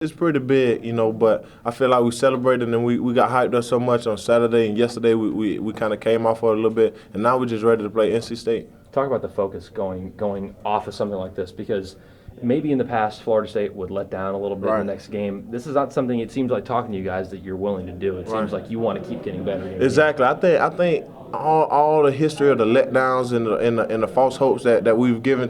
It's pretty big, but I feel like we celebrated and we got hyped up so much on Saturday and yesterday we kind of came off for a little bit, and now we're just ready to play NC State. Talk about the focus going off of something like this, because maybe in the past Florida State would let down a little bit in the next game. This is not something, it seems like, talking to you guys, that you're willing to do. It seems like you want to keep getting better. Exactly. I think all the history of the letdowns and the false hopes that we've given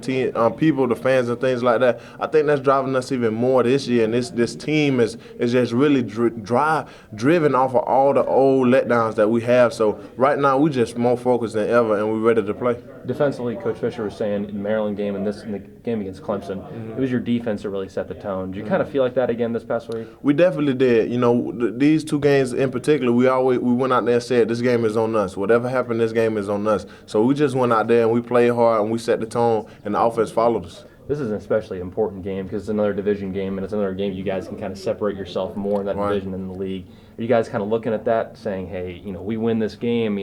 people, the fans and things like that, I think that's driving us even more this year. And this team is just really driven off of all the old letdowns that we have. So right now we're just more focused than ever, and we're ready to play. Defensively, Coach Fisher was saying in the Maryland game and in the game against Clemson, it was your defense that really set the tone. Do you kind of feel like that again this past week? We definitely did. These two games in particular, we went out there and said this game is on us. Whatever happened, this game is on us. So we just went out there and we played hard and we set the tone, and the offense followed us. This is an especially important game because it's another division game, and it's another game you guys can kind of separate yourself more in that division than the league. Are you guys kind of looking at that, saying, hey, we win this game,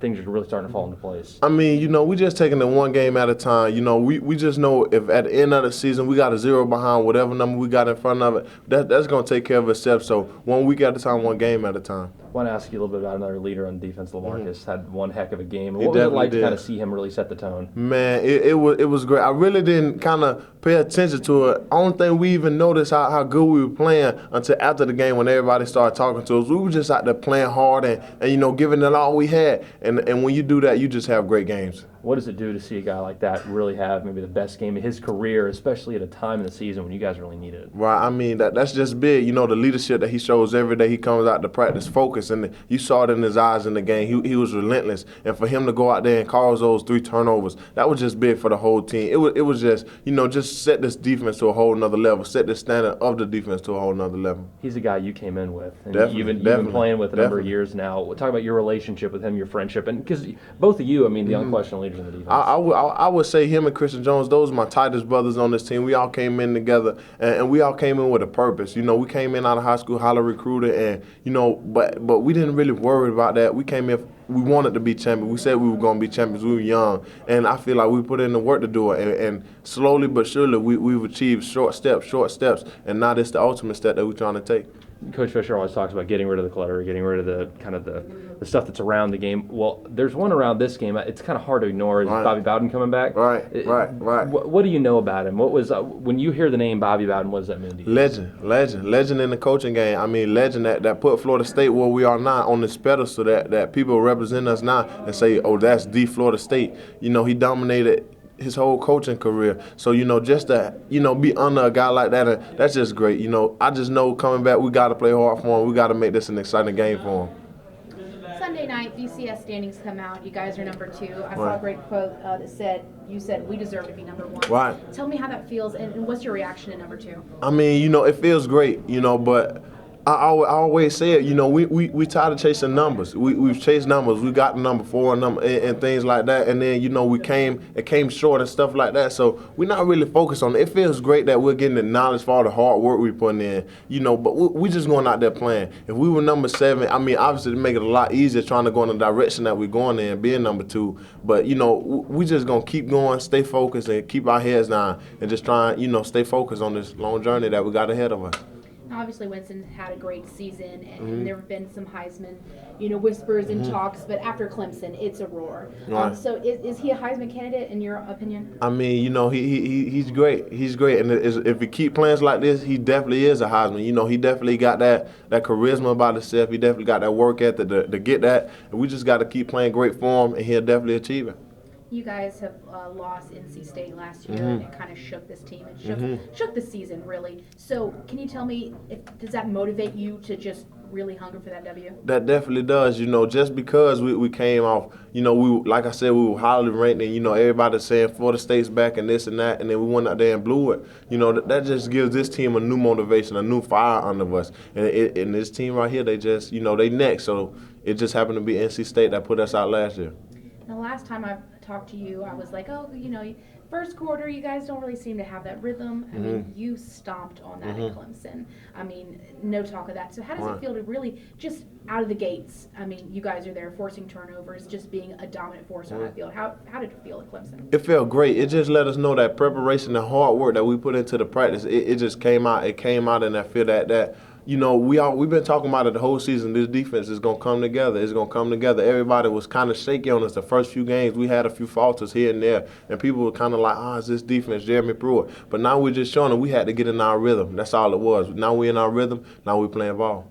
things are really starting to fall into place? I mean, we just taking it one game at a time. We just know if at the end of the season we got a zero behind whatever number we got in front of it, that's going to take care of itself. So 1 week at a time, one game at a time. I want to ask you a little bit about another leader on defense. LaMarcus had one heck of a game. What was it like to kind of see him really set the tone? Man, it was great. I really didn't kind of pay attention to it. Only thing we even noticed how good we were playing until after the game when everybody started talking to us. We were just out there playing hard and giving it all we had. And when you do that, you just have great games. What does it do to see a guy like that really have maybe the best game of his career, especially at a time in the season when you guys really need it? Right. I mean, that's just big. The leadership that he shows every day. He comes out to practice focus, and you saw it in his eyes in the game. He was relentless. And for him to go out there and cause those 3 turnovers, that was just big for the whole team. It was just, just set this defense to a whole nother level, set the standard of the defense to a whole nother level. He's a guy you came in with. And definitely, you've been playing with a number of years now. We'll talk about your relationship with him, your friendship, and because both of you, the unquestioned leaders in the defense. I would say him and Christian Jones, those are my tightest brothers on this team. We all came in together, and we all came in with a purpose. We came in out of high school, highly recruited, and, but we didn't really worry about that. We came in, we wanted to be champions. We said we were going to be champions. We were young, and I feel like we put in the work to do it. And slowly but surely, we've achieved short steps, and now this is the ultimate step that we're trying to take. Coach Fisher always talks about getting rid of the clutter, getting rid of the kind of the stuff that's around the game. Well, there's one around this game. It's kind of hard to ignore. Is Bobby Bowden coming back? Right. What do you know about him? What was when you hear the name Bobby Bowden? What does that mean to you? Legend in the coaching game. Legend that put Florida State where we are now on this pedestal that people represent us now and say, oh, that's the Florida State. He dominated his whole coaching career. So, just to, be under a guy like that, that's just great. I just know coming back, we got to play hard for him. We got to make this an exciting game for him. Sunday night, BCS standings come out. You guys are number 2. I saw a great quote that said, you said, we deserve to be number 1. Right. Tell me how that feels, and what's your reaction to number 2? It feels great, but I always say it, we tired of chasing numbers. We've chased numbers. We got the number 4 and things like that. And then, it came short and stuff like that. So we're not really focused on it. It feels great that we're getting acknowledged for all the hard work we're putting in, but we just going out there playing. If we were number 7, obviously to make it a lot easier trying to go in the direction that we're going in, being number 2. But, we just going to keep going, stay focused, and keep our heads down and just try and, stay focused on this long journey that we got ahead of us. Obviously, Winston had a great season, and there have been some Heisman, whispers and talks. But after Clemson, it's a roar. Right. So, is he a Heisman candidate in your opinion? He's great. He's great, and if he keep playing like this, he definitely is a Heisman. He definitely got that charisma about himself. He definitely got that work ethic to get that. And we just got to keep playing great for him, and he'll definitely achieve it. You guys have lost NC State last year, and it kind of shook this team and shook the season, really. So can you tell me, does that motivate you to just really hunger for that W? That definitely does. Just because we came off, like I said, we were highly ranked, and, everybody's saying Florida State's back and this and that, and then we went out there and blew it. That just gives this team a new motivation, a new fire under us. And this team right here, they just, they next. So it just happened to be NC State that put us out last year. The last time I talked to you, I was like, first quarter, you guys don't really seem to have that rhythm. I mean, you stomped on that at Clemson. I mean, no talk of that. So how does it feel to really just out of the gates? I mean, you guys are there forcing turnovers, just being a dominant force on that field. How did it feel at Clemson? It felt great. It just let us know that preparation and hard work that we put into the practice, it just came out. It came out in that field that you know, we've been talking about it the whole season. This defense is gonna come together. It's gonna come together. Everybody was kind of shaky on us the first few games. We had a few falters here and there, and people were kind of like, is this defense Jeremy Pruitt? But now we're just showing them we had to get in our rhythm. That's all it was. Now we're in our rhythm. Now we're playing ball.